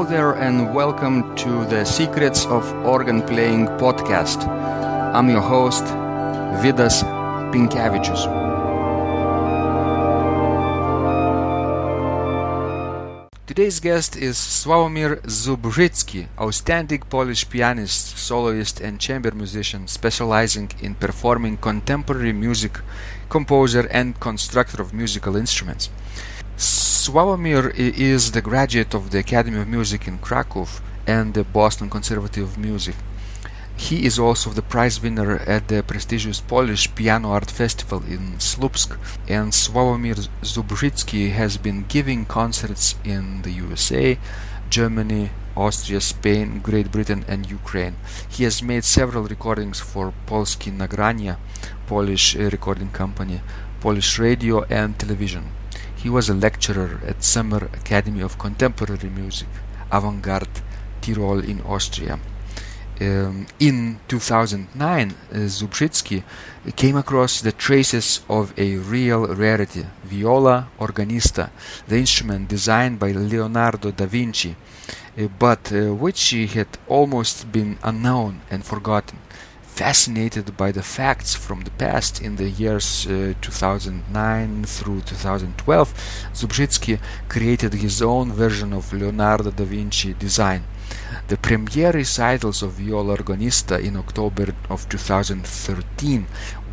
Hello there and welcome to the Secrets of Organ Playing podcast. I'm your host, Vidas Pinkevičius. Today's guest is Sławomir Zubrzycki, outstanding Polish pianist, soloist and chamber musician specializing in performing contemporary music, composer and constructor of musical instruments. Sławomir is the graduate of the Academy of Music in Cracow and the Boston Conservatory of Music. He is also the prize winner at the prestigious Polish Piano Art Festival in Słupsk, and Sławomir Zubrzycki has been giving concerts in the USA, Germany, Austria, Spain, Great Britain and Ukraine. He has made several recordings for Polskie Nagrania, Polish recording company, Polish radio and television. He was a lecturer at Summer Academy of Contemporary Music, Avantgarde Tirol in Austria. In 2009, Zubrzicki came across the traces of a real rarity, Viola Organista, the instrument designed by Leonardo da Vinci, but which had almost been unknown and forgotten. Fascinated by the facts from the past in the years 2009 through 2012, Zubrzicki created his own version of Leonardo da Vinci design. The premiere recitals of Viola Organista in October of 2013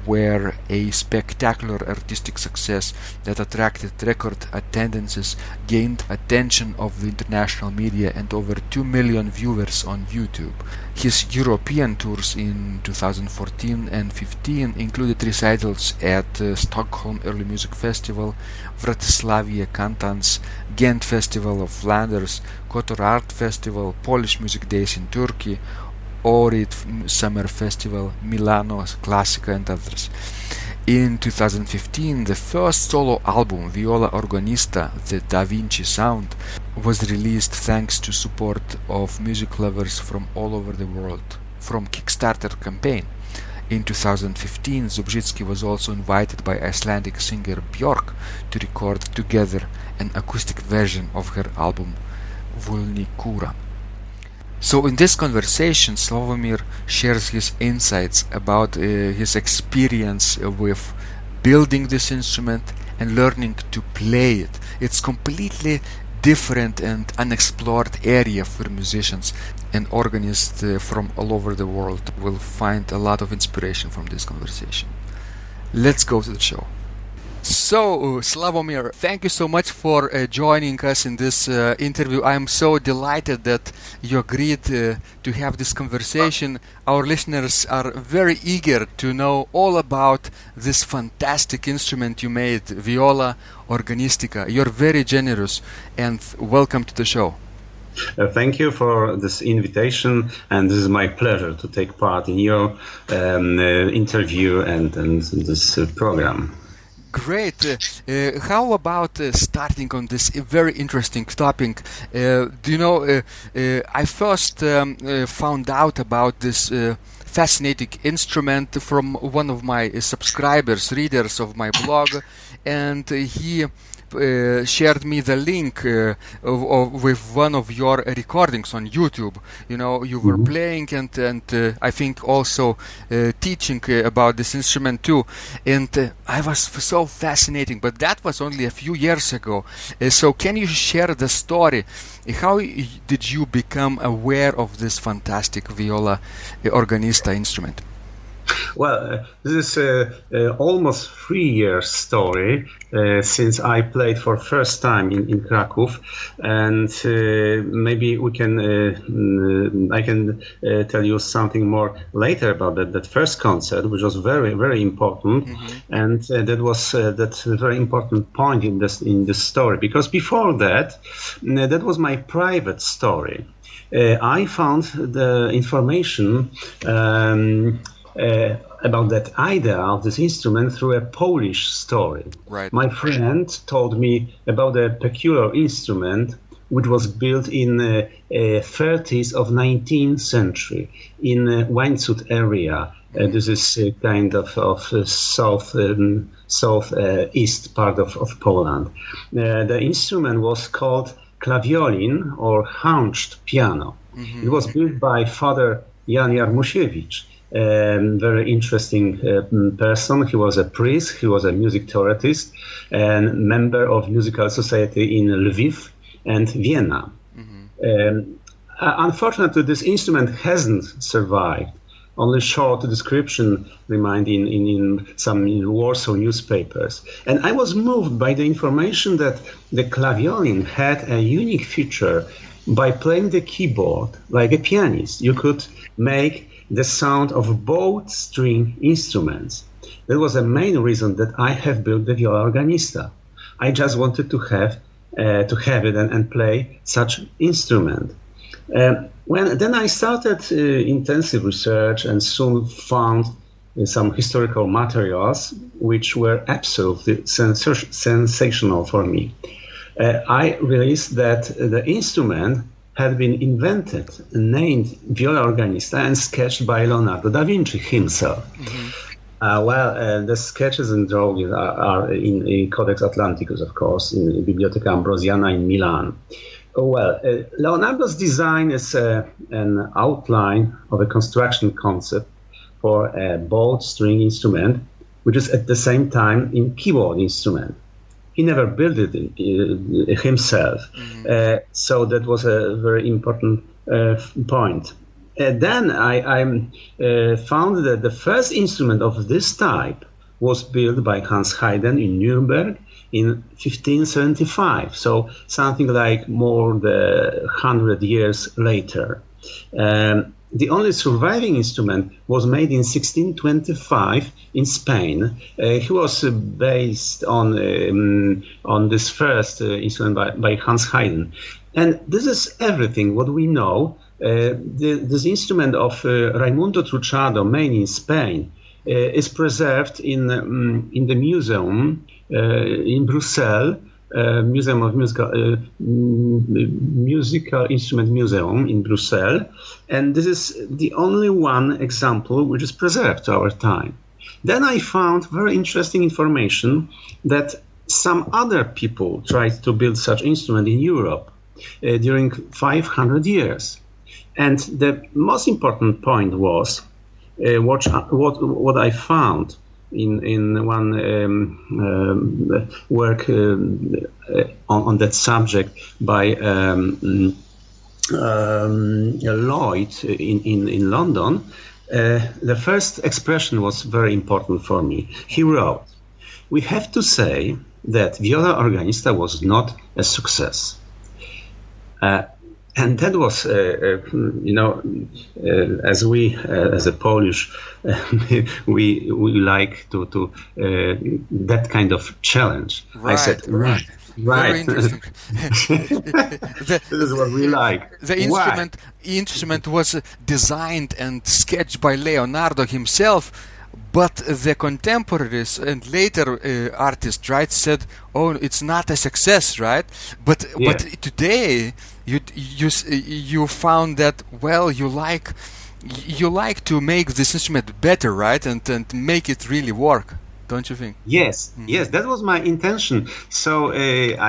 were a spectacular artistic success that attracted record attendances, gained attention of the international media and over 2 million viewers on YouTube. His European tours in 2014 and 15 included recitals at Stockholm Early Music Festival, Wrocławia Cantans, Ghent Festival of Flanders, Kotor Art Festival, Polish Music Days in Turkey, Ohrid Summer Festival, Milano Classica and others. In 2015, the first solo album, Viola Organista, The Da Vinci Sound, was released thanks to support of music lovers from all over the world, from Kickstarter campaign. In 2015, Zubrzicki was also invited by Icelandic singer Björk to record together an acoustic version of her album, Vulnikura. So in this conversation, Slawomir shares his insights about his experience with building this instrument and learning to play it. It's completely different and unexplored area for musicians, and organists from all over the world will find a lot of inspiration from this conversation. Let's go to the show. So, Slawomir, thank you so much for joining us in this interview. I am so delighted that you agreed to have this conversation. Our listeners are very eager to know all about this fantastic instrument you made, Viola Organistica. You're very generous, and welcome to the show. Thank you for this invitation, and this is my pleasure to take part in your interview and this program. Great. How about starting on this very interesting topic? I first found out about this fascinating instrument from one of my subscribers, readers of my blog, and he shared me the link with one of your recordings on YouTube. You know, you were playing and I think also teaching about this instrument too. And I was so fascinating, but that was only a few years ago. So can you share the story? How did you become aware of this fantastic Viola Organista instrument? Well, this is almost 3 years story since I played for first time in Cracow, and maybe we can I can tell you something more later about that first concert, which was very, very important, and that was that very important point in this story, because before that was my private story. I found the information about that idea of this instrument through a Polish story. Right. My friend told me about a peculiar instrument which was built in 30s of 19th century in Łańcut area. This is kind of southeast part of Poland. The instrument was called claviolin or haunched piano. It was built by Father Jan Jarmusiewicz, very interesting person. He was a priest, he was a music theorist, and member of musical society in Lviv and Vienna. Unfortunately, this instrument hasn't survived. Only short description remained in some Warsaw newspapers. And I was moved by the information that the claviolin had a unique feature. By playing the keyboard like a pianist, you could make the sound of both string instruments. That was the main reason that I have built the Viola Organista. I just wanted to have it and play such instrument. Then I started intensive research and soon found some historical materials which were absolutely sensational for me. I realized that the instrument had been invented, named Viola Organista, and sketched by Leonardo da Vinci himself. The sketches and drawings are in Codex Atlanticus, of course, in Biblioteca Ambrosiana in Milan. Leonardo's design is an outline of a construction concept for a bowed string instrument, which is at the same time a keyboard instrument. He never built it himself, so that was a very important point. Then I found that the first instrument of this type was built by Hans Haydn in Nuremberg in 1575, so something like more than 100 years later. The only surviving instrument was made in 1625 in Spain. He was based on this first instrument by Hans Haydn. And this is everything what we know. This instrument of Raimundo Truchado, made in Spain, is preserved in the museum in Brussels, Museum of Musical Instrument Museum in Brussels, and this is the only one example which is preserved to our time. Then I found very interesting information that some other people tried to build such instrument in Europe during 500 years. And the most important point was what I found in one work on that subject by Lloyd in London. The first expression was very important for me. He wrote, "We have to say that Viola Organista was not a success." And that was, as we, as a Polish, we like to that kind of challenge. Right, I said, right. Very interesting. This is what we like. The instrument was designed and sketched by Leonardo himself, but the contemporaries and later artists, right, said, "Oh, it's not a success, right?" But today you found that you like to make this instrument better, right, and make it really work. Don't you think? Yes, yes, that was my intention. So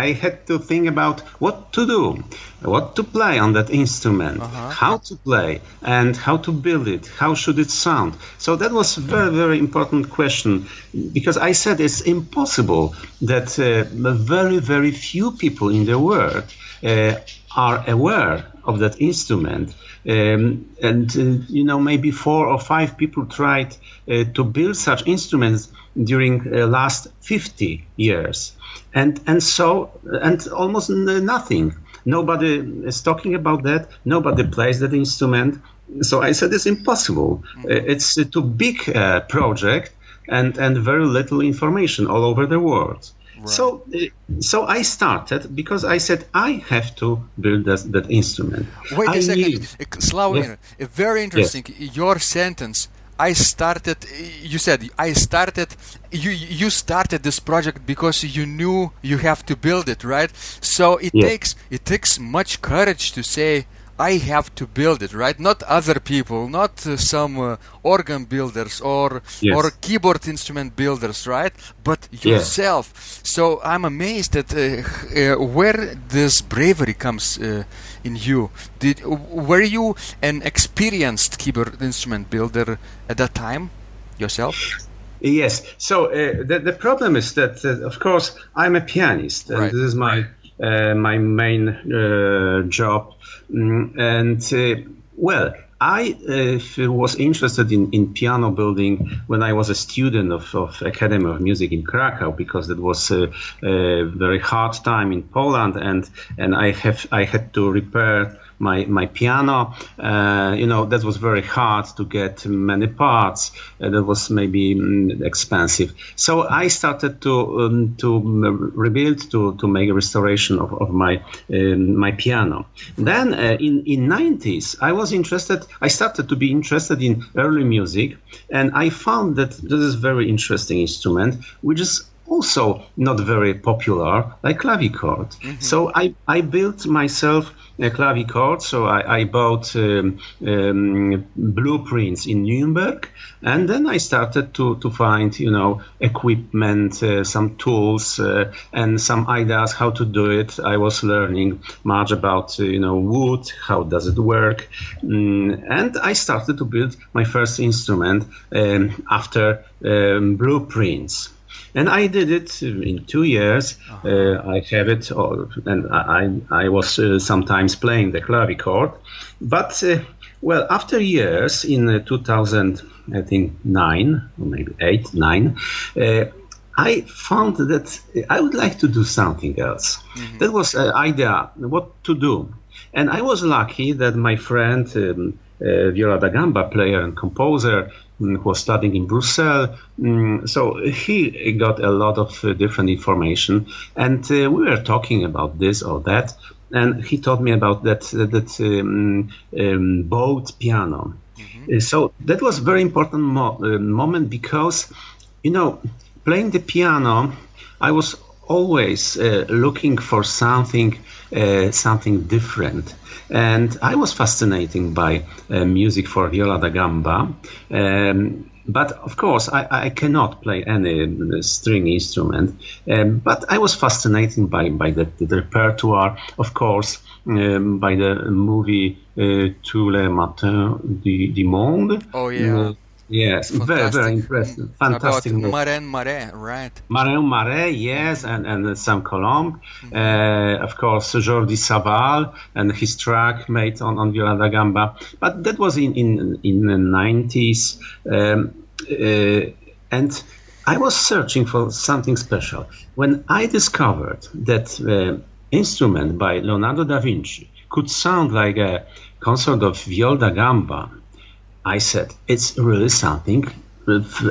I had to think about what to do, what to play on that instrument, how to play, and how to build it, how should it sound. So that was a very, very important question, because I said it's impossible that very, very few people in the world are aware of that instrument. Maybe 4 or 5 people tried to build such instruments during last 50 years, and almost nothing. Nobody is talking about that. Nobody plays that instrument. So I said it's impossible. It's a too big project and very little information all over the world. Right. So I started because I said I have to build that instrument. Wait a second, Slawomir. Yes. Very interesting. Yes. Your sentence. You started this project because you knew you have to build it, right? So it takes much courage to say I have to build it, right? Not other people, not some organ builders or keyboard instrument builders, right? But yourself. So I'm amazed at where this bravery comes in you. Were you an experienced keyboard instrument builder at that time yourself? Yes. So the problem is that, of course, I'm a pianist, and this is my main job. I was interested in piano building when I was a student of Academy of Music in Cracow, because it was a very hard time in Poland, and I had to repair my piano. That was very hard to get many parts. That was maybe expensive. So I started to rebuild, to make a restoration of my piano. Then in 90s, I started to be interested in early music, and I found that this is a very interesting instrument, which is also not very popular, like clavichord. Mm-hmm. So I built myself a clavichord. So I bought blueprints in Nuremberg, and then I started to find, equipment, some tools, and some ideas how to do it. I was learning much about, wood, how does it work, and I started to build my first instrument after blueprints. And I did it in 2 years. I have it, and I was sometimes playing the clavichord. But, after years, in 2000, I think 9, or maybe 8, 9, I found that I would like to do something else. Mm-hmm. That was an idea, what to do. And I was lucky that my friend, Viola da Gamba, player and composer, who was studying in Brussels. So he got a lot of different information, and we were talking about this or that, and he taught me about that bowed piano. Mm-hmm. So that was a very important moment, because, playing the piano, I was always looking for something different. And I was fascinated by music for Viola da Gamba. But of course, I cannot play any string instrument. But I was fascinated by the repertoire, of course, by the movie Tous les matins du monde. Oh, yeah. Yes, very, very impressive. Fantastic. About Marin Marais, right? Marin Marais, yes, and Sam Colomb. Mm-hmm. Of course, Jordi Savall and his track made on Viola da Gamba. But that was in the 90s. And I was searching for something special. When I discovered that instrument by Leonardo da Vinci could sound like a concert of Viola da Gamba, I said, it's really something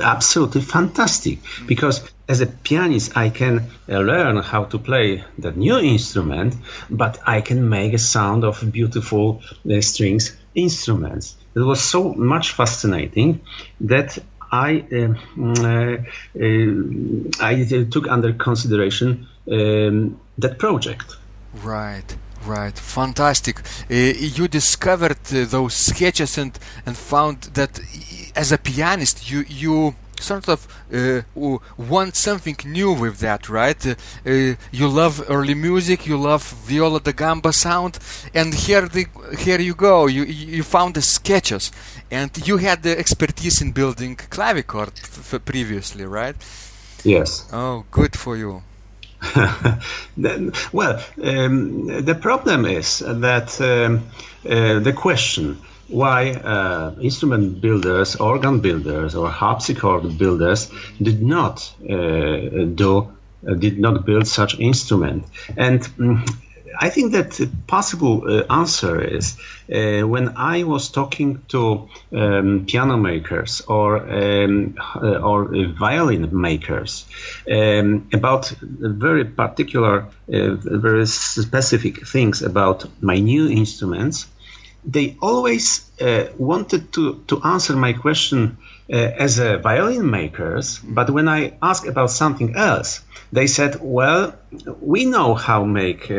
absolutely fantastic, because as a pianist, I can learn how to play the new instrument, but I can make a sound of beautiful strings instruments. It was so much fascinating that I took under consideration that project. Right. Right, fantastic. You discovered those sketches and found that as a pianist you sort of want something new with that, right? You love early music, you love Viola da Gamba sound, and here you go. You found the sketches, and you had the expertise in building clavichord previously, right? Yes. Oh, good for you. The problem is that the question why instrument builders, organ builders, or harpsichord builders did not build such instrument, and I think that the possible answer is when I was talking to piano makers or violin makers about very particular, very specific things about my new instruments, they always wanted to answer my question as a violin makers, but when I asked about something else, they said, well, we know how make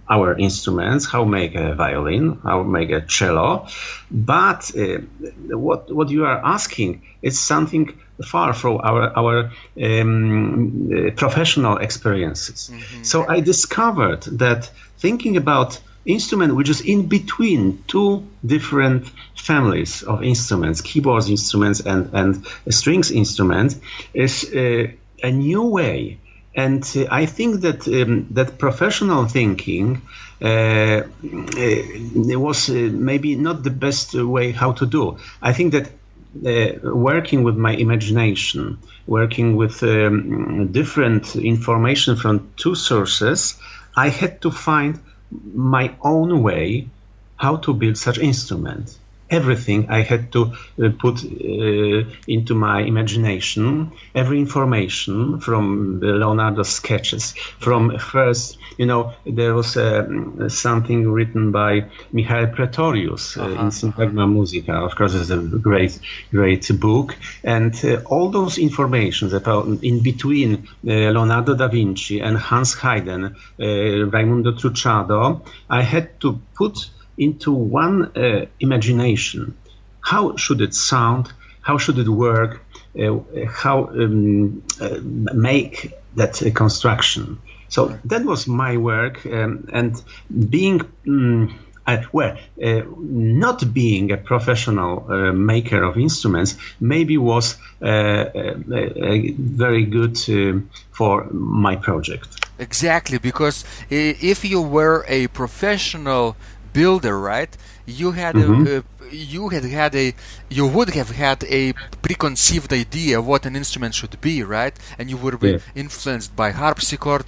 our instruments, how make a violin, how make a cello, but what you are asking is something far from our professional experiences. Mm-hmm. So I discovered that thinking about instrument which is in between two different families of instruments, keyboard instruments and strings instruments, is a new way. And I think that that professional thinking was maybe not the best way how to do. I think that working with my imagination, working with different information from two sources, I had to find my own way how to build such instrument. Everything I had to put into my imagination, every information from Leonardo's sketches, from first, there was something written by Michael Pretorius in Syntagma Musica. Of course, it's a great book. And all those informations about in between Leonardo da Vinci and Hans Haydn, Raimundo Truchado, I had to put into one imagination. How should it sound? How should it work? How make that construction? So that was my work, and being not being a professional maker of instruments maybe was very good for my project. Exactly, because if you were a professional builder, right? You had you would have had a preconceived idea of what an instrument should be, right? And you would be influenced by harpsichord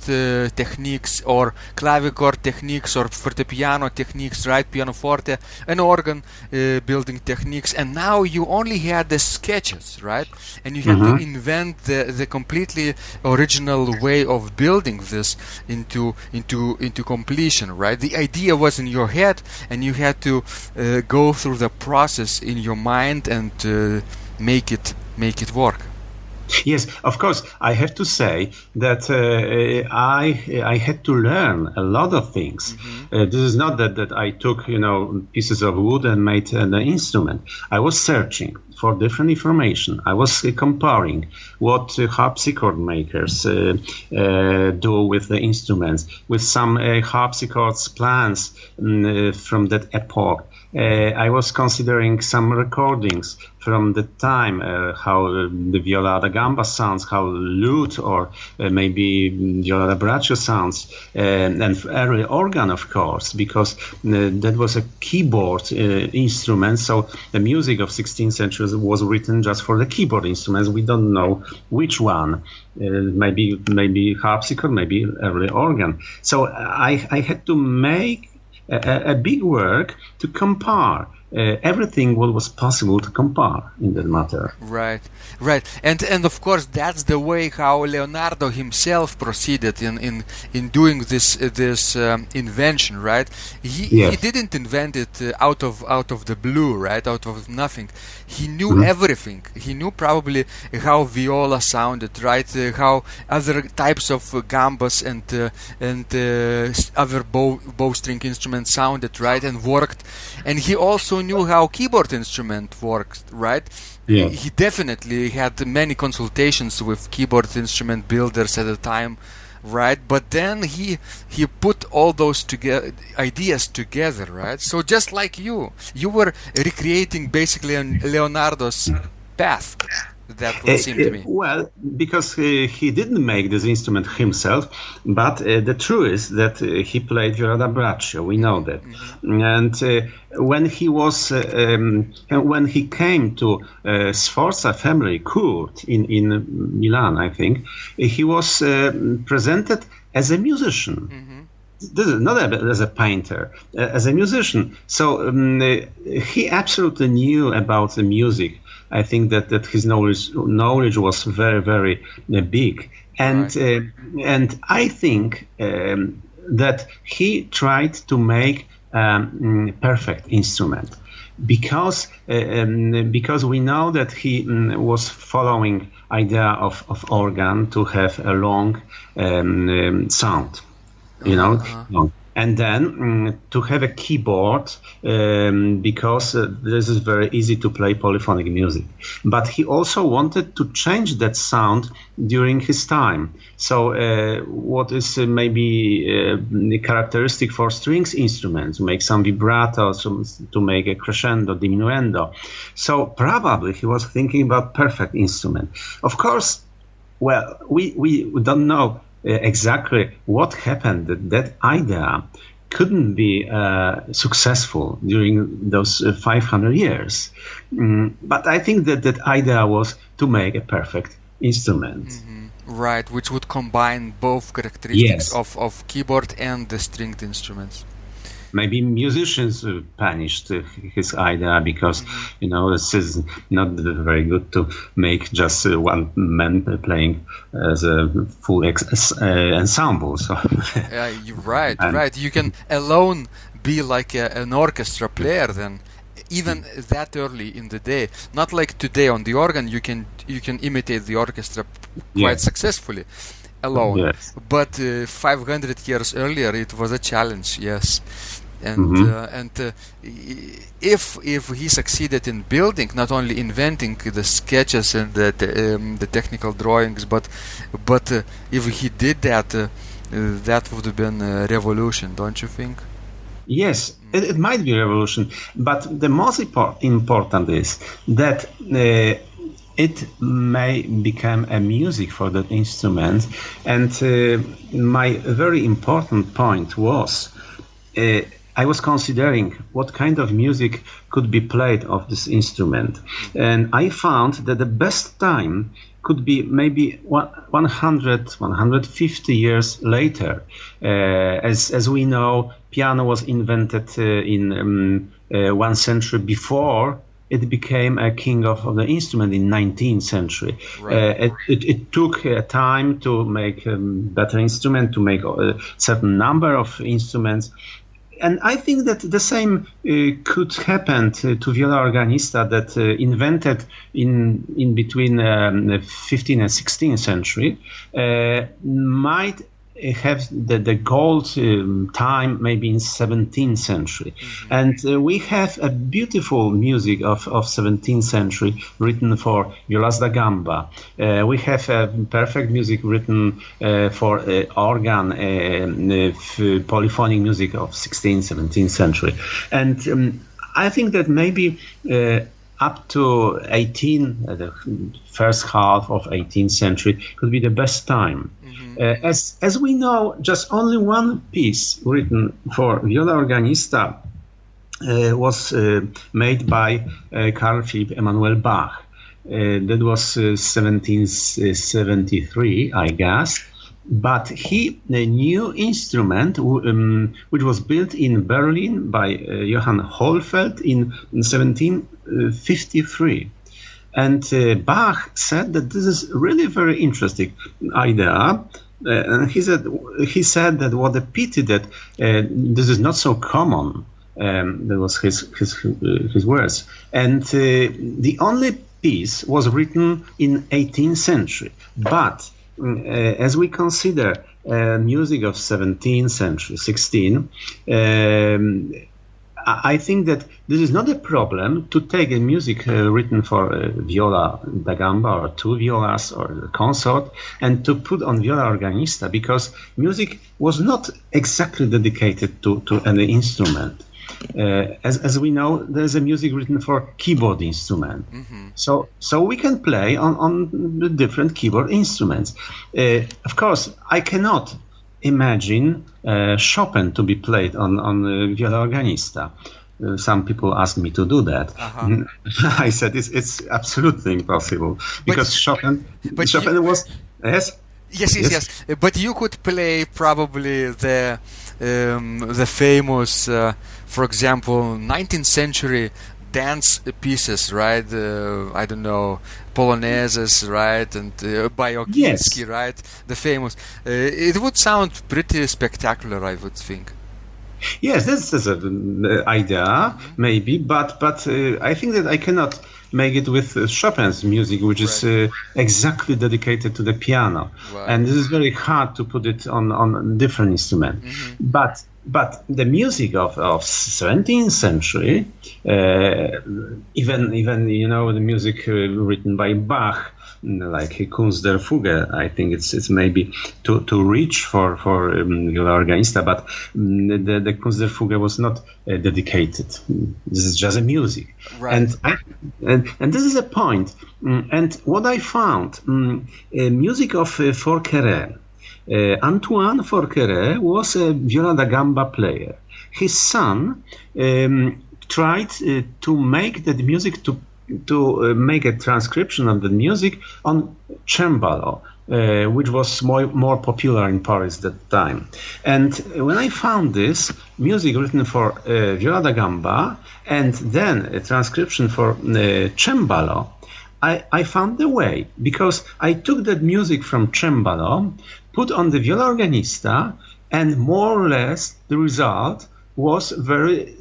techniques or clavichord techniques or fortepiano techniques, right? Pianoforte and organ building techniques. And now you only had the sketches, right? And you had to invent the completely original way of building this into completion, right? The idea was in your head, and you had to go through the process in your mind and make it work. Yes, of course. I have to say that I had to learn a lot of things. This is not that I took pieces of wood and made an instrument. I was searching for different information. I was comparing what harpsichord makers do with the instruments, with some harpsichords plans from that epoch. I was considering some recordings from the time, how the viola da gamba sounds, how lute or maybe viola da braccio sounds, and early organ, of course, because that was a keyboard instrument. So the music of 16th century was written just for the keyboard instruments. We don't know which one. Maybe harpsichord, maybe early organ. So I had to make a big work to compare everything what was possible to compare in that matter. Right. And of course that's the way how Leonardo himself proceeded in doing this invention, right? He didn't invent it out of the blue, right? Out of nothing. He knew everything. He knew probably how viola sounded, right? How other types of gambas and other bowstring instruments sounded, right? And worked. And he also knew how keyboard instrument works, right? Yeah. He definitely had many consultations with keyboard instrument builders at the time, right? But then he put all those ideas together, right? So just like you were recreating basically Leonardo's path. That would seem to me. Well, because he didn't make this instrument himself, but the truth is that he played viola da braccio. We know that. And when he was, when he came to Sforza family court in Milan, I think, he was presented as a musician. This is not as a painter, as a musician. So he absolutely knew about the music. I think that his knowledge was very, very big, and I think that he tried to make perfect instrument. Because we know that he was following idea of organ to have a long sound, long. And then to have a keyboard, because this is very easy to play polyphonic music. But he also wanted to change that sound during his time. So what is maybe characteristic for strings instruments, to make some vibrato, to make a crescendo, diminuendo. So probably he was thinking about perfect instrument. Of course, well, we don't know exactly what happened, that idea couldn't be successful during those 500 years. But I think that idea was to make a perfect instrument. Mm-hmm. Right, which would combine both characteristics of keyboard and the stringed instruments. Maybe musicians punished his idea because, this is not very good to make just one man playing as a full ensemble. So, you're right, right. You can alone be like an orchestra player then, even that early in the day. Not like today on the organ, you can imitate the orchestra quite successfully alone. Yes. But 500 years earlier, it was a challenge, yes. And if he succeeded in building, not only inventing the sketches and the technical drawings, but if he did that, that would have been a revolution, don't you think? Yes, it might be a revolution, but the most important is that it may become a music for that instrument. And my very important point was, I was considering what kind of music could be played of this instrument. And I found that the best time could be maybe 100, 150 years later. As we know, piano was invented in 1 century before it became a king of the instrument in 19th century. Right. It took time to make a better instrument, to make a certain number of instruments. And I think that the same could happen to Viola Organista, that invented in between 15th and 16th century, might have the gold time maybe in 17th century. Mm-hmm. And we have a beautiful music of 17th century written for violas da gamba. We have perfect music written for organ, polyphonic music of 16th, 17th century. And I think that maybe up to the first half of 18th century could be the best time. Mm-hmm. As we know, just only one piece written for viola organista was made by Carl Philipp Emanuel Bach. That was 1773, I guess. But a new instrument, which was built in Berlin by Johann Hohlfeld in 1753. And Bach said that this is really very interesting idea. And he said that what a pity that this is not so common. That was his words. And the only piece was written in 18th century. But as we consider music of 17th century, 16, I think that this is not a problem to take a music written for viola da gamba or two violas or a consort and to put on viola organista, because music was not exactly dedicated to any instrument. As we know, there's a music written for keyboard instrument. Mm-hmm. So we can play on the different keyboard instruments. Of course, I cannot imagine Chopin to be played on viola organista. Some people ask me to do that. Uh-huh. I said it's absolutely impossible, because Chopin was... Yes. But you could play probably the famous, for example, 19th century dance pieces, right? I don't know, polonaises, right? And by Żmudziński, right? The famous. It would sound pretty spectacular, I would think. Yes, that's an idea, maybe, but I think that I cannot make it with Chopin's music, which is exactly dedicated to the piano, and this is very hard to put it on different instrument. But the music of 17th century, even the music written by Bach, like Kunst der Fuge, I think it's maybe too rich for Viola Organista, but the Kunst der Fuge was not dedicated. This is just a music, and this is a point. And what I found, music of Forqueray. Antoine Forqueray was a viola da gamba player. His son tried to make the music to make a transcription of the music on cembalo, which was more popular in Paris at that time. And when I found this music written for viola da gamba and then a transcription for cembalo, I found the way, because I took that music from cembalo, put on the Viola Organista, and more or less the result was very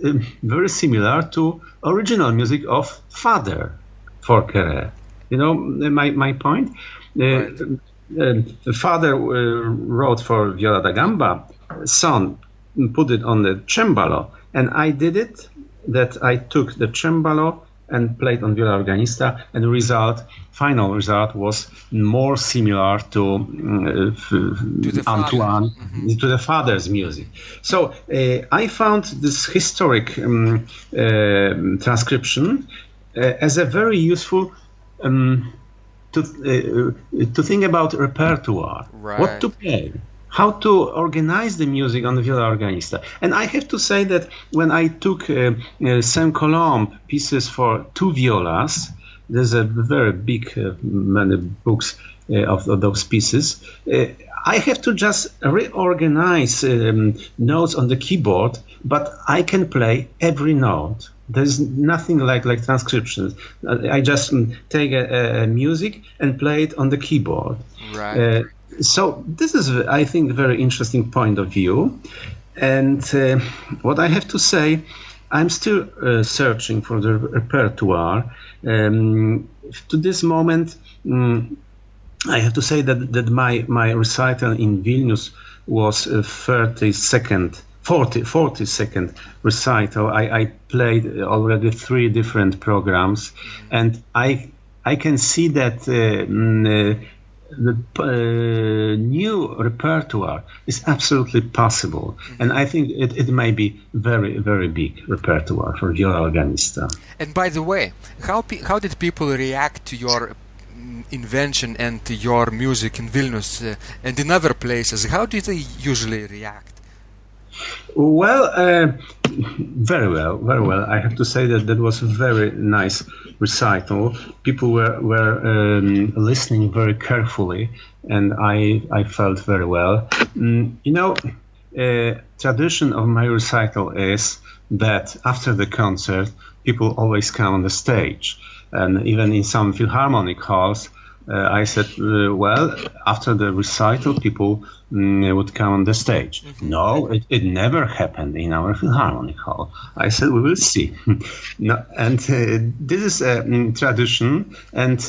similar to original music of Father Forqueray. You know my point? Father wrote for Viola da gamba, son put it on the cembalo, and I did it, that I took the cembalo and played on Viola Organista, and the final result was more similar to Antoine, to the father's music. So I found this historic transcription as a very useful to think about repertoire, what to play, how to organize the music on the Viola Organista. And I have to say that when I took Saint-Colomb pieces for two violas, there's a very big many books of those pieces, I have to just reorganize notes on the keyboard, but I can play every note. There's nothing like transcriptions. I just take a music and play it on the keyboard. So this is, I think, a very interesting point of view. And what I have to say, I'm still searching for the repertoire. To this moment, I have to say that my recital in Vilnius was 42nd recital. I played already 3 different programs, and I can see that the new repertoire is absolutely possible, and I think it may be very, very big repertoire for Viola Organista. And by the way, how did people react to your invention and to your music in Vilnius and in other places? How did they usually react? Well, very well. I have to say that was a very nice recital. People were listening very carefully, and I felt very well. Tradition of my recital is that after the concert, people always come on the stage, and even in some philharmonic halls, I said, well, after the recital, people would come on the stage. No, it never happened in our Philharmonic Hall. I said, we will see. No, and this is a tradition, and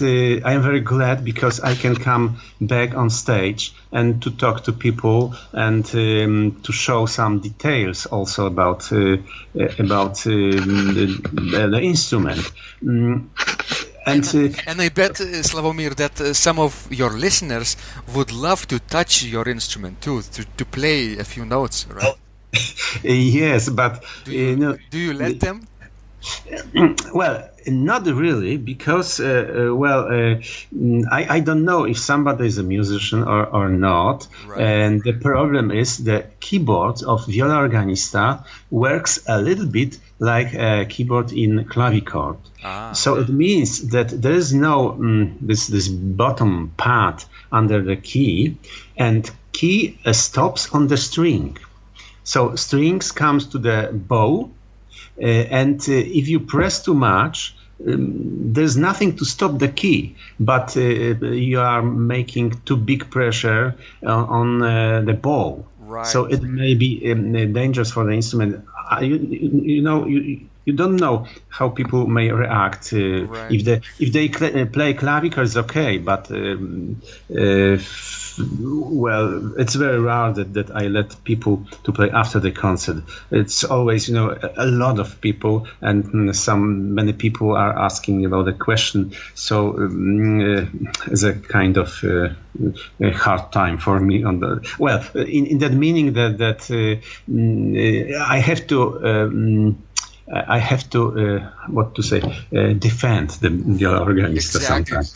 I am very glad because I can come back on stage and to talk to people and to show some details also about the instrument. And I bet, Slawomir, that some of your listeners would love to touch your instrument too, to play a few notes, right? Yes, but do you let them? Well, not really, because I don't know if somebody is a musician or not. Right. And the problem is the keyboard of Viola Organista works a little bit like a keyboard in clavichord. So it means that there is no this bottom part under the key, and key stops on the string. So strings comes to the bow. And if you press too much, there's nothing to stop the key, but you are making too big pressure on the bow. So it may be dangerous for the instrument. You don't know how people may react. If they play clavichord, it's okay, but well, it's very rare that I let people to play after the concert. It's always, a lot of people, and many people are asking about the question. So it's a kind of a hard time for me on the in that meaning that I have to defend the Organista sometimes.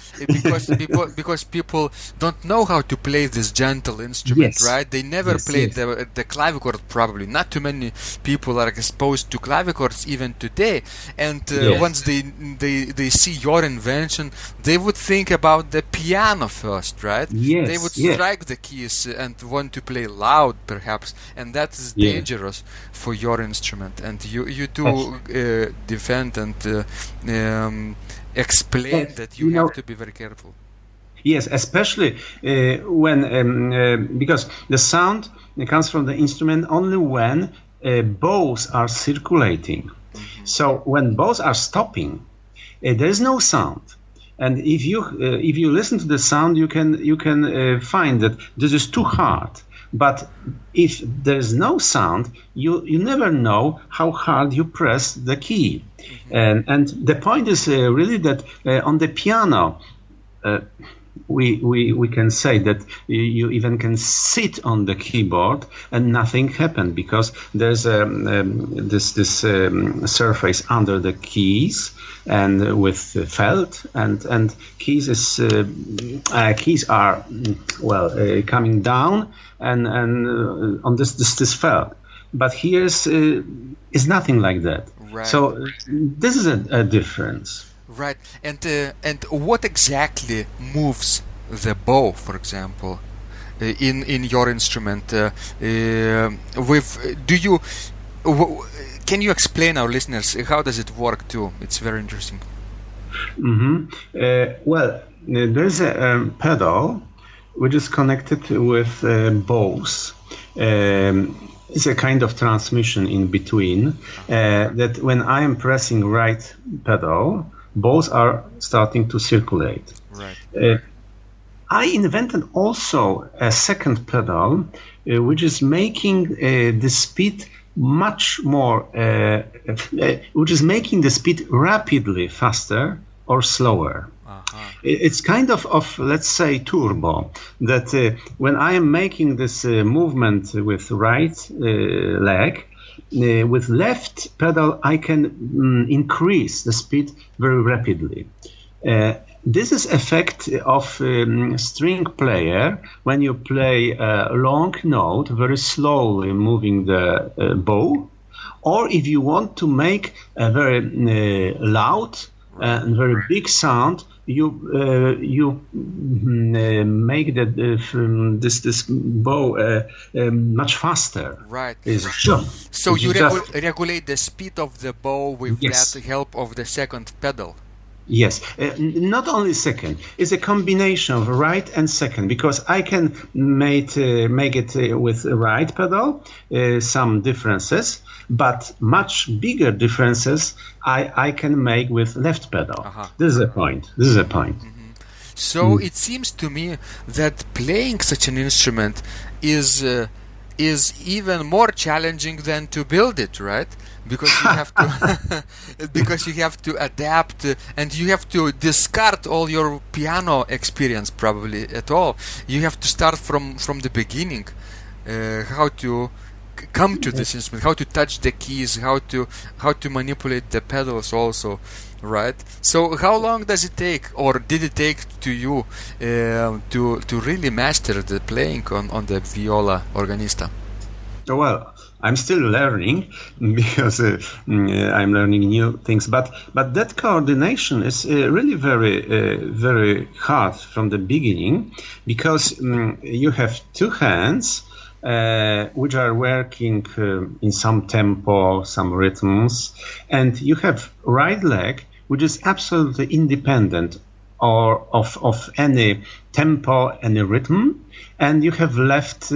because people don't know how to play this gentle instrument, right? They never played the clavichord, probably. Not too many people are exposed to clavichords even today. And once they see your invention, they would think about the piano first, right? They would strike the keys and want to play loud, perhaps, and that is dangerous for your instrument. And you do defend and explain that you have to be very careful. Yes, especially when because the sound comes from the instrument only when bows are circulating. Mm-hmm. So when bows are stopping, there is no sound. And if you listen to the sound, you can find that this is too hard. But if there's no sound, you never know how hard you press the key. Mm-hmm. And the point is really that on the piano, we can say that you even can sit on the keyboard and nothing happened, because there's this surface under the keys and with felt and keys are coming down and on this felt, but here is nothing like that. Right. So this is a difference. Right, and what exactly moves the bow, for example, in your instrument? Can you explain our listeners how does it work too? It's very interesting. Mm-hmm. There's a pedal which is connected with bows. It's a kind of transmission in between that when I am pressing right pedal, bows are starting to circulate. Right. I invented also a second pedal, which is making the speed much more, which is making the speed rapidly faster or slower. Uh-huh. It's kind of let's say turbo, that when I am making this movement with right leg, with left pedal I can increase the speed very rapidly. This is effect of string player when you play a long note very slowly moving the bow, or if you want to make a very loud and very big sound, you make this bow much faster. Right. So you regulate the speed of the bow with that help of the second pedal. Yes, not only second. It's a combination of right and second, because I can make it with right pedal, some differences, but much bigger differences I can make with left pedal. Uh-huh. This is a point. Mm-hmm. So it seems to me that playing such an instrument is even more challenging than to build it, right? Because you have to adapt, and you have to discard all your piano experience probably at all. You have to start from the beginning, how to come to this instrument, how to touch the keys, how to manipulate the pedals also, right? So how long does it take, or did it take to you to really master the playing on the viola Organista? Well, I'm still learning, because I'm learning new things. But that coordination is really very hard from the beginning, because you have two hands which are working in some tempo, some rhythms, and you have right leg which is absolutely independent of any tempo, any rhythm, and you have left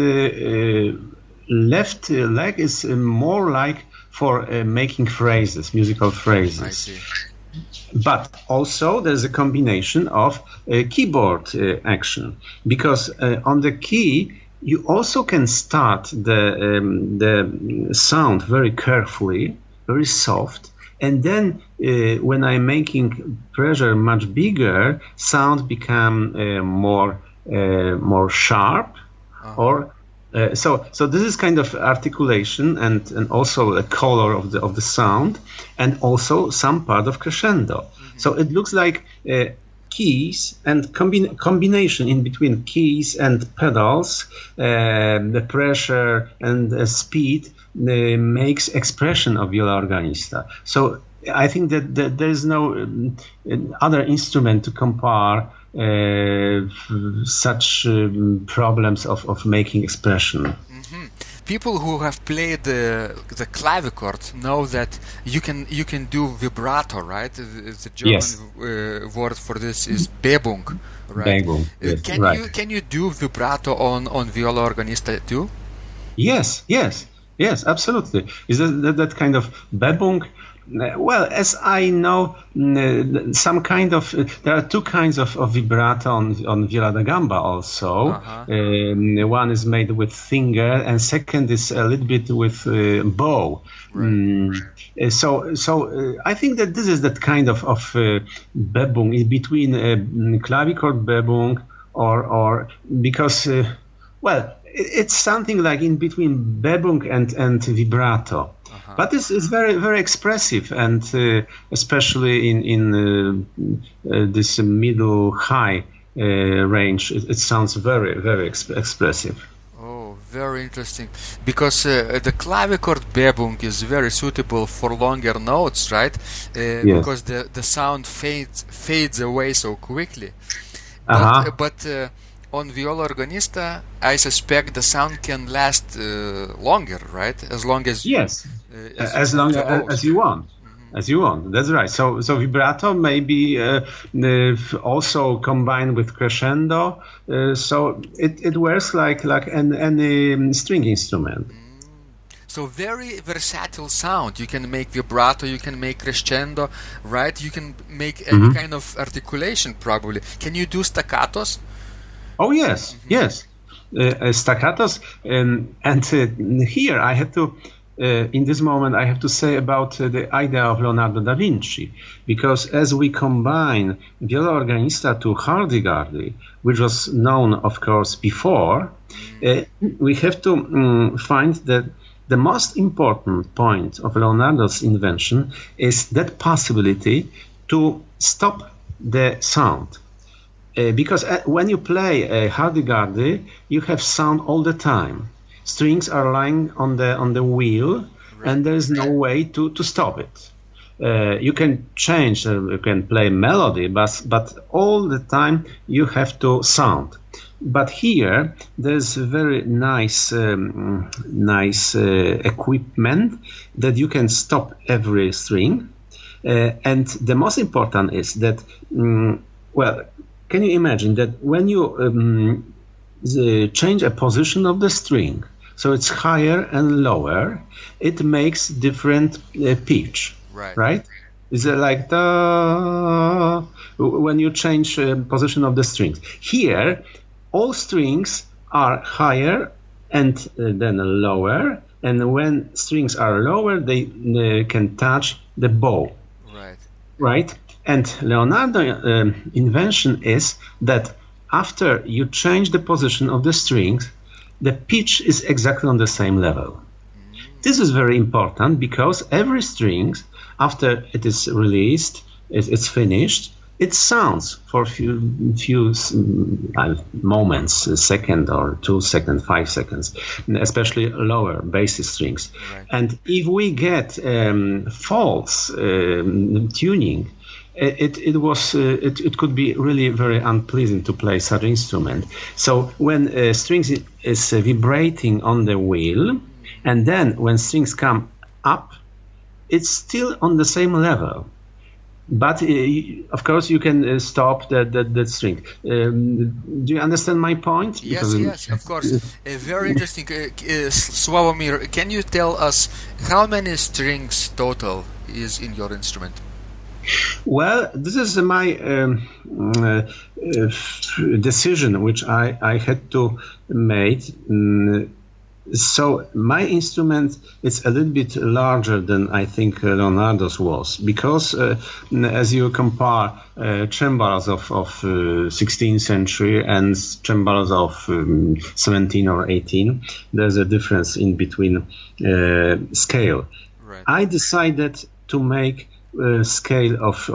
left leg is more like for making phrases, musical phrases. I see. But also there's a combination of keyboard action, because on the key you also can start the sound very carefully, very soft, and then when I'm making pressure much bigger, sound become more sharp, or so this is kind of articulation and also a color of the sound, and also some part of crescendo. So it looks like keys and combination in between keys and pedals, the pressure and the speed makes expression of viola organista. So I think that there is no other instrument to compare such problems of making expression. People who have played the clavichord know that you can do vibrato, right? The German word for this is Bebung, right? Bebung, yes, Can you do vibrato on viola organista too? Yes, absolutely. Is that kind of Bebung? Well, as I know, some kind of there are two kinds of vibrato on viola da gamba also. One is made with finger, and second is a little bit with bow. Right. So I think that this is that kind of bebung in between clavichord bebung or because it's something like in between bebung and vibrato. But it's very, very expressive, and especially in this middle high range, it sounds very, very expressive. Oh, very interesting. Because the clavichord bebung is very suitable for longer notes, right? Yes. Because the sound fades away so quickly. But on viola organista, I suspect the sound can last longer, right? As long as as long as you want. As you want, that's right. So vibrato may be also combined with crescendo. So it works like any string instrument. So very versatile sound. You can make vibrato, you can make crescendo, right? You can make any kind of articulation probably. Can you do staccatos? Oh yes, staccatos, and here I have to. In this moment, I have to say about the idea of Leonardo da Vinci, because as we combine viola organista to Hardigardi, which was known, of course, before, we have to find that the most important point of Leonardo's invention is that possibility to stop the sound. Because when you play Hardigardi, you have sound all the time. Strings are lying on the wheel, right, and there is no way to stop it. You can change, you can play melody, but all the time you have to sound. But here there's very nice equipment that you can stop every string, and the most important is that can you imagine that when you change a position of the string, so it's higher and lower, it makes different pitch, right? Is it like when you change position of the strings? Here, all strings are higher and then lower, and when strings are lower, they can touch the bow, right? And Leonardo's invention is that after you change the position of the strings, the pitch is exactly on the same level. This is very important because every string, after it is released, it's finished, it sounds for a few moments, a second or 2 seconds, 5 seconds, especially lower bass strings. Right. And if we get false tuning, it could be really very unpleasant to play such instrument. So when strings is vibrating on the wheel, and then when strings come up, it's still on the same level. but of course you can stop that string. Do you understand my point? Yes, of course. Very interesting. Sławomir, can you tell us how many strings total is in your instrument? Well, this is my decision which I had to make. So my instrument is a little bit larger than I think Leonardo's was, because as you compare cembals of 16th century and cembals of 17 or 18, there's a difference in between scale. Right. I decided to make scale of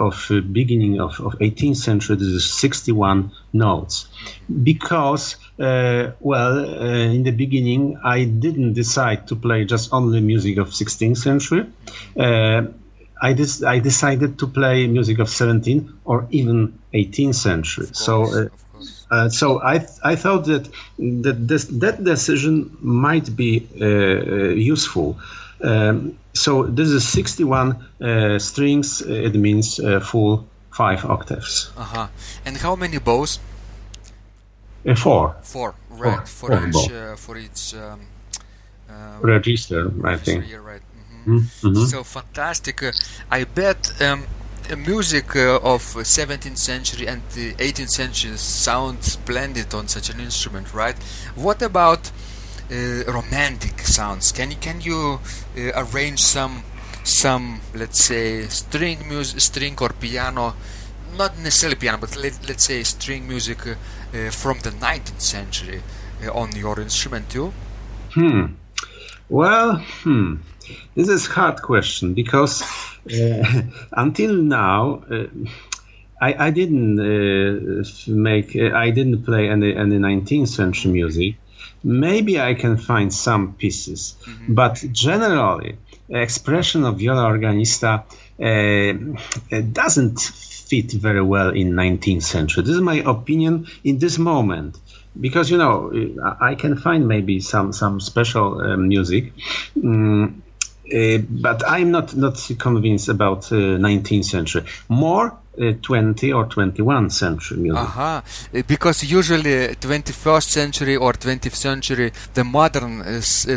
beginning of 18th century. This is 61 notes, because in the beginning I didn't decide to play just only music of 16th century. I decided to play music of 17th or even 18th century. So I thought that that decision might be useful. So this is 61 strings. It means full 5 octaves. And how many bows? 4. 4, right? For each register, I think. Yeah, right. Mm-hmm. So fantastic! I bet music of 17th century and the 18th century sounds splendid on such an instrument, right? What about romantic sounds? Can you arrange some let's say string or piano, not necessarily piano, but let's say string music from the 19th century on your instrument too? Well, this is a hard question, because until now I didn't play any 19th century music. Maybe I can find some pieces, but generally, expression of Viola Organista doesn't fit very well in 19th century. This is my opinion in this moment, because I can find maybe some special music, but I'm not convinced about 19th century. More 20 or 21st century music. Because usually 21st century or 20th century, the modern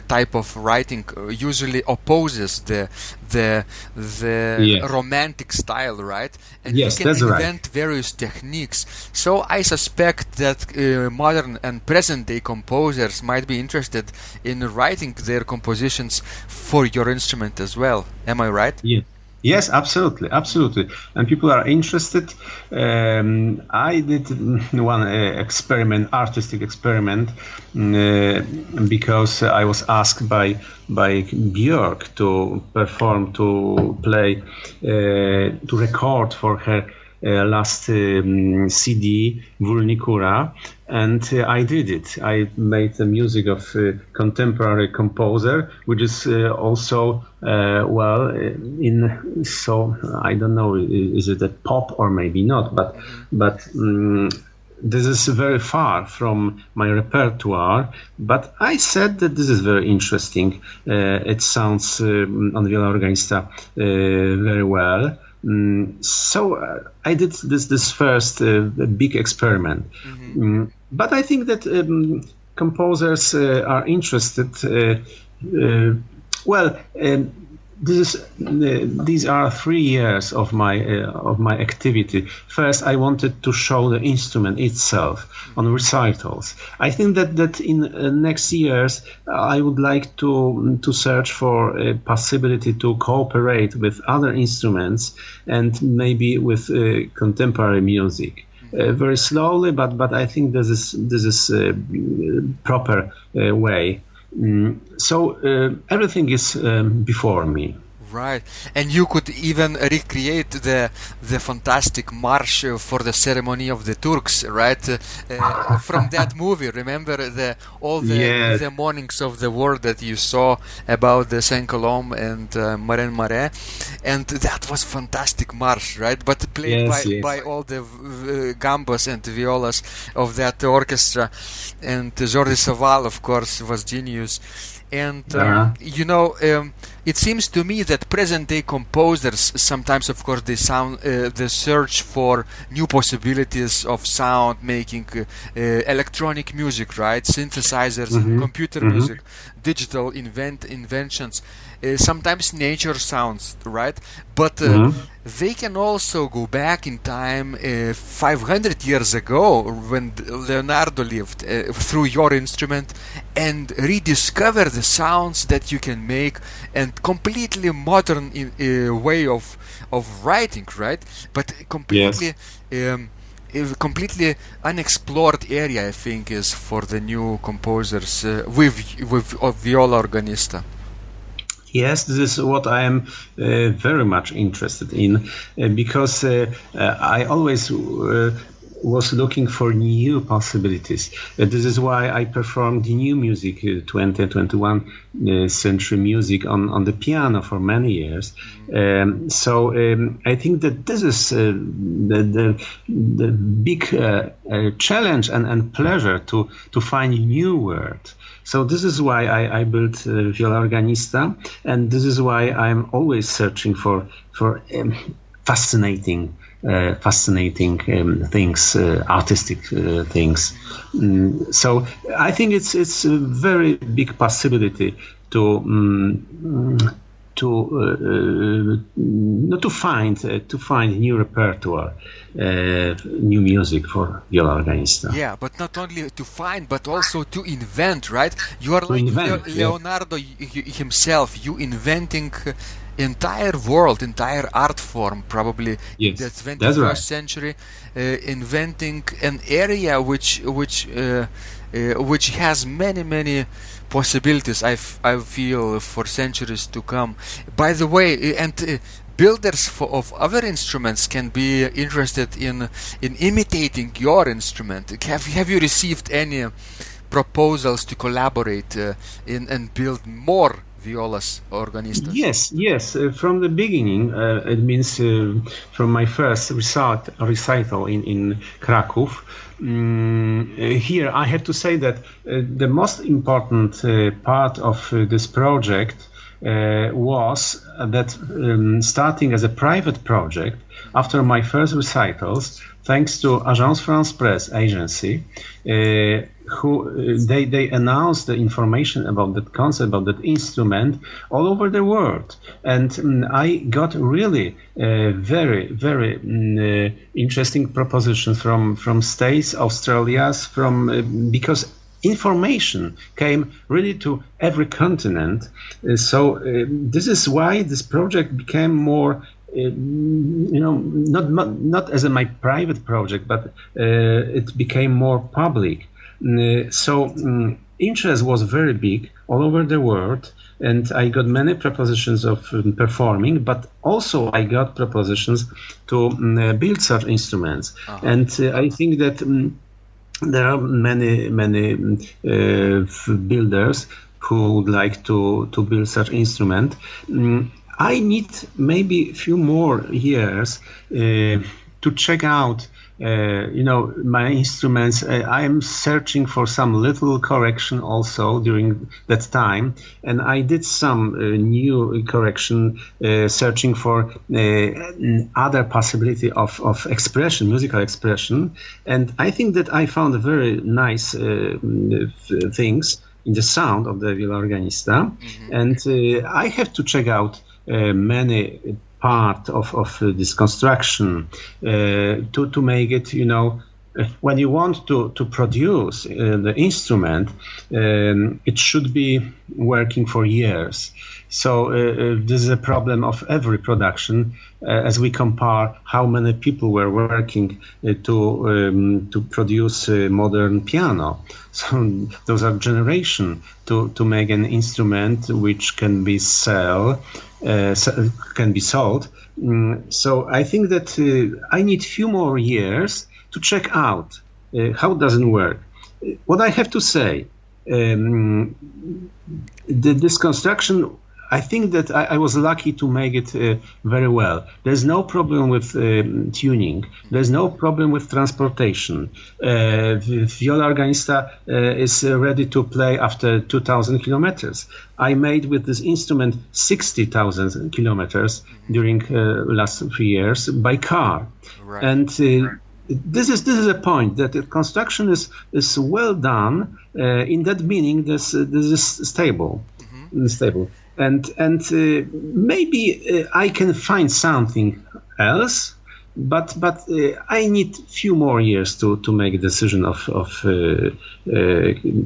type of writing usually opposes the romantic style, right? And yes, you can that's invent right. various techniques. So I suspect that modern and present-day composers might be interested in writing their compositions for your instrument as well. Am I right? Yeah. Yes, absolutely. And people are interested. I did one artistic experiment, because I was asked by Björk to play, to record for her last CD, Vulnikura, and I did it. I made the music of contemporary composer, which is also so I don't know, is it a pop or maybe not, but this is very far from my repertoire, but I said that this is very interesting. It sounds on Viola Organista very well. So I did this first big experiment. But I think that composers are interested. These are 3 years of my activity. First, I wanted to show the instrument itself on recitals. I think that in next years I would like to search for a possibility to cooperate with other instruments and maybe with contemporary music. Very slowly, but I think this is proper way. So everything is before me. Right, and you could even recreate the fantastic march for the ceremony of the Turks, right? From that movie, remember the mornings of the war that you saw about the Saint Colombe and Marin Marais, and that was fantastic march, right? But played by all the gambas and violas of that orchestra, and Jordi Savall, of course, was genius. And it seems to me that present-day composers sometimes, of course, they search for new possibilities of sound making, electronic music, right? Synthesizers, computer music, digital inventions. Sometimes nature sounds, right? But they can also go back in time 500 years ago when Leonardo lived through your instrument and rediscover the sounds that you can make and completely modern way of writing, right? But completely completely unexplored area, I think, is for the new composers with Viola Organista. Yes, this is what I am very much interested in, because I always was looking for new possibilities. This is why I performed the new music, 20th and 21st century music on the piano for many years. So I think that this is the big challenge and pleasure to find new words. So this is why I built Viola Organista, and this is why I'm always searching for fascinating things, artistic things. So I think it's a very big possibility to find new repertoire, new music for Viola Organista. Yeah, but not only to find, but also to invent, right? You are Leonardo himself. You inventing entire world, entire art form, probably in the 21st century, inventing an area which has many possibilities. I feel for centuries to come. By the way, and builders of other instruments can be interested in imitating your instrument. Have you received any proposals to collaborate and build more violas organistas? Yes. From the beginning, it means from my first recital in Cracow. Here I have to say that the most important part of this project was that starting as a private project, after my first recitals, thanks to Agence France Presse agency, who they announced the information about that concept, about that instrument all over the world, and I got really very interesting propositions from States, Australia's, because information came really to every continent. So this is why this project became more, not as my private project, but it became more public. So interest was very big all over the world, and I got many propositions of performing, but also I got propositions to build such instruments. And I think that there are many builders who would like to build such instrument. I need maybe a few more years to check out my instruments. I am searching for some little correction also during that time, and I did some new correction, searching for other possibility of expression, musical expression, and I think that I found very nice things in the sound of the Viola Organista, and I have to check out many part of this construction to make it, when you want to produce the instrument, it should be working for years. So this is a problem of every production, as we compare how many people were working to produce a modern piano. So those are generation to make an instrument which can be sold. So I think that I need few more years to check out how it doesn't work. What I have to say, this construction, I think that I was lucky to make it very well. There's no problem with tuning. There's no problem with transportation. Viola Organista is ready to play after 2,000 kilometers. I made with this instrument 60,000 kilometers during last 3 years by car. Right. And this is a point that the construction is well done. In that meaning, this is stable. Stable, and maybe I can find something else, but I need few more years to make a decision of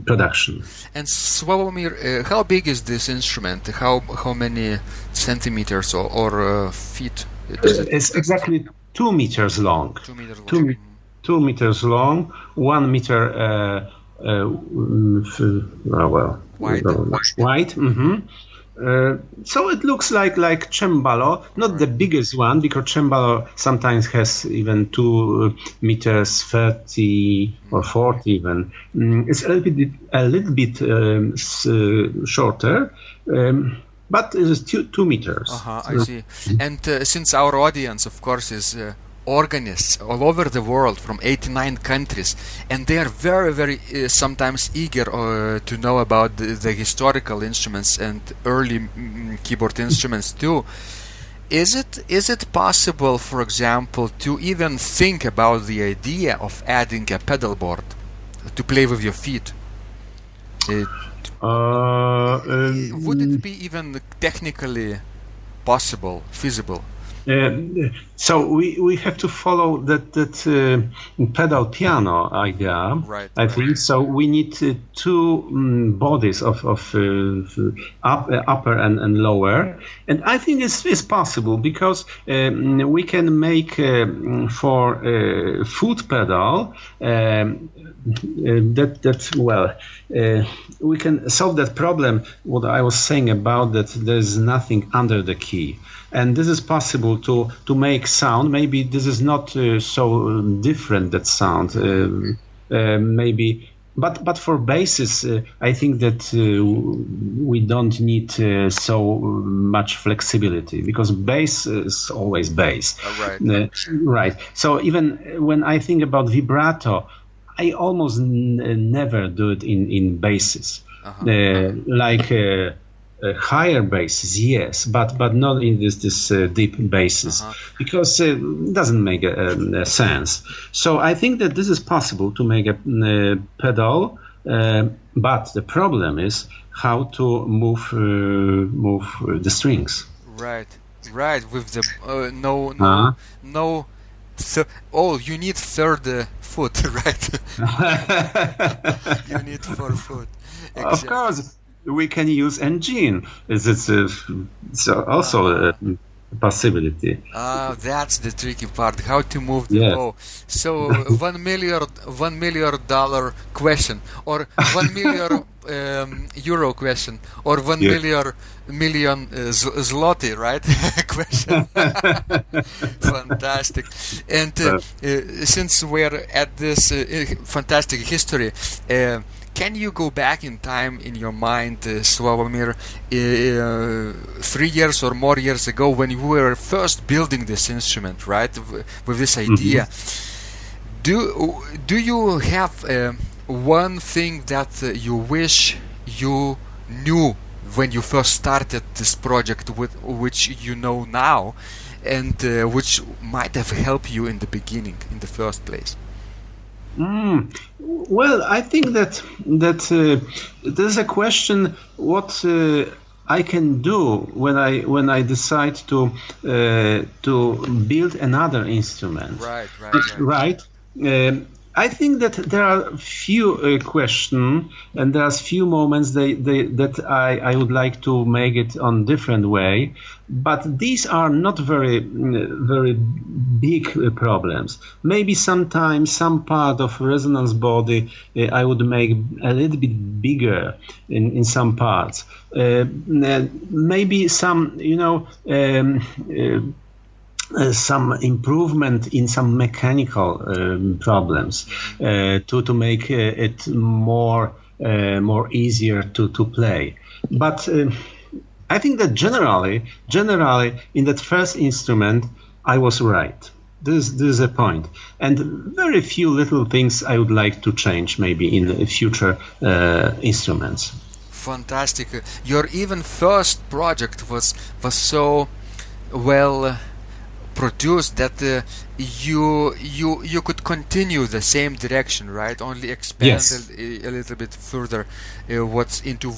production. And Sławomir, how big is this instrument? How many centimeters or feet? It's exactly 2 meters long. 2 meters long. 2 meters long. 1 meter. Wide. Mm-hmm. So it looks like cembalo, not the biggest one, because cembalo sometimes has even 2 meters 30 or 40 even. It's a little bit shorter, but it is 2 meters. I see. And since our audience, of course, is organists all over the world from 89 countries, and they are very, very sometimes eager to know about the historical instruments and early keyboard instruments too. Is it possible, for example, to even think about the idea of adding a pedal board to play with your feet? Would it be even technically possible, feasible? So we have to follow that pedal piano idea. Right. I think so. We need 2 bodies of upper and lower, and I think it's possible because we can make for foot pedal we can solve that problem. What I was saying about that there's nothing under the key. And this is possible to make sound. Maybe this is not so different, that sound. Maybe, but for basses, I think that we don't need so much flexibility because bass is always bass. Right. Right. So even when I think about vibrato, I almost never do it in basses. Higher basses, yes, but not in this deep basses, because it doesn't make a sense. So I think that this is possible to make a pedal, but the problem is how to move the strings. Right. With the you need third foot, right? You need 4 foot. Exactly. Of course. We can use engine. It's also a possibility. That's the tricky part. How to move the bow. So $1 million question, or 1 million euro question, or 1 million zloty, right? Question. Fantastic. And since we're at this fantastic history. Can you go back in time in your mind, Sławomir, 3 years or more years ago when you were first building this instrument, right, with this idea? Do you have one thing that you wish you knew when you first started this project, which you know now, and which might have helped you in the beginning, in the first place? Well, I think that there's a question what I can do when I decide to build another instrument. Right. I think that there are few questions and there are few moments that I would like to make it on different way, but these are not very big problems. Maybe sometimes some part of resonance body I would make a little bit bigger in some parts. Maybe some some improvement in some mechanical problems to make it more easier to play. But I think that generally, in that first instrument, I was right. This is a point. And very few little things I would like to change maybe in the future instruments. Fantastic. Your even first project was so well produced that you could continue the same direction, right? Only expand Yes. a little bit further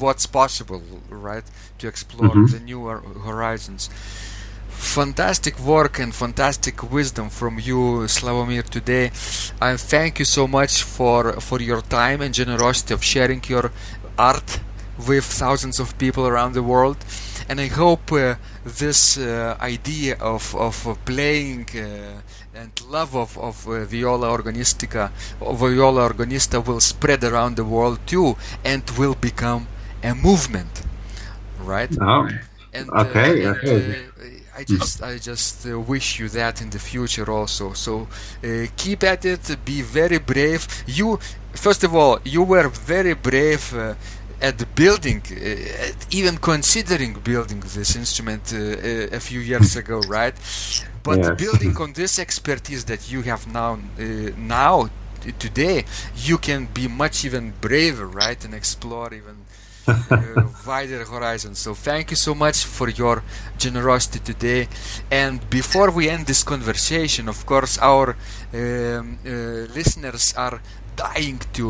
what's possible, right? To explore the newer horizons. Fantastic work and fantastic wisdom from you, Slawomir, today. I thank you so much for your time and generosity of sharing your art with thousands of people around the world. And I hope this idea of playing and love of Viola Organista will spread around the world too, and will become a movement, right? Oh, And, okay. I just wish you that in the future also. So keep at it. Be very brave. You, first of all, you were very brave at building, even considering building this instrument a few years ago, right? But Yes. building on this expertise that you have now today, you can be much even braver, right, and explore even wider horizons. So thank you so much for your generosity today. And before we end this conversation, of course, our listeners are dying to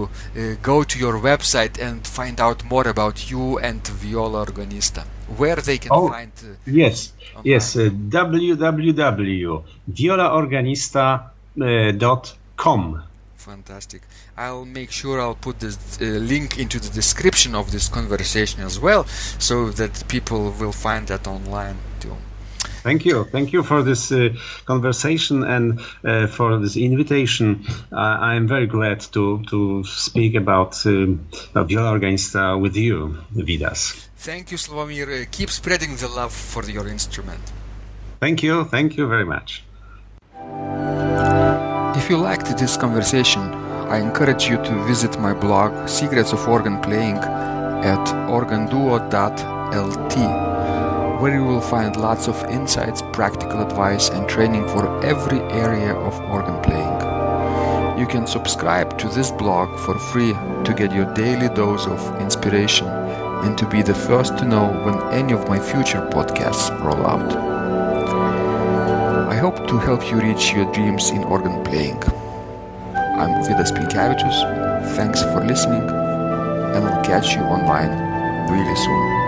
go to your website and find out more about you and Viola Organista, where they can find yes, online. yes, www.violaorganista.com. Fantastic. I'll make sure I'll put this link into the description of this conversation as well, so that people will find that online too. Thank you for this conversation and for this invitation. I am very glad to speak about Viola Organista with you, Vidas. Thank you, Slawomir. Keep spreading the love for your instrument. Thank you very much. If you liked this conversation, I encourage you to visit my blog Secrets of Organ Playing at organduo.lt, where you will find lots of insights, practical advice and training for every area of organ playing. You can subscribe to this blog for free to get your daily dose of inspiration and to be the first to know when any of my future podcasts roll out. I hope to help you reach your dreams in organ playing. I'm Vidas Pinkevičius. Thanks for listening, and I'll catch you online really soon.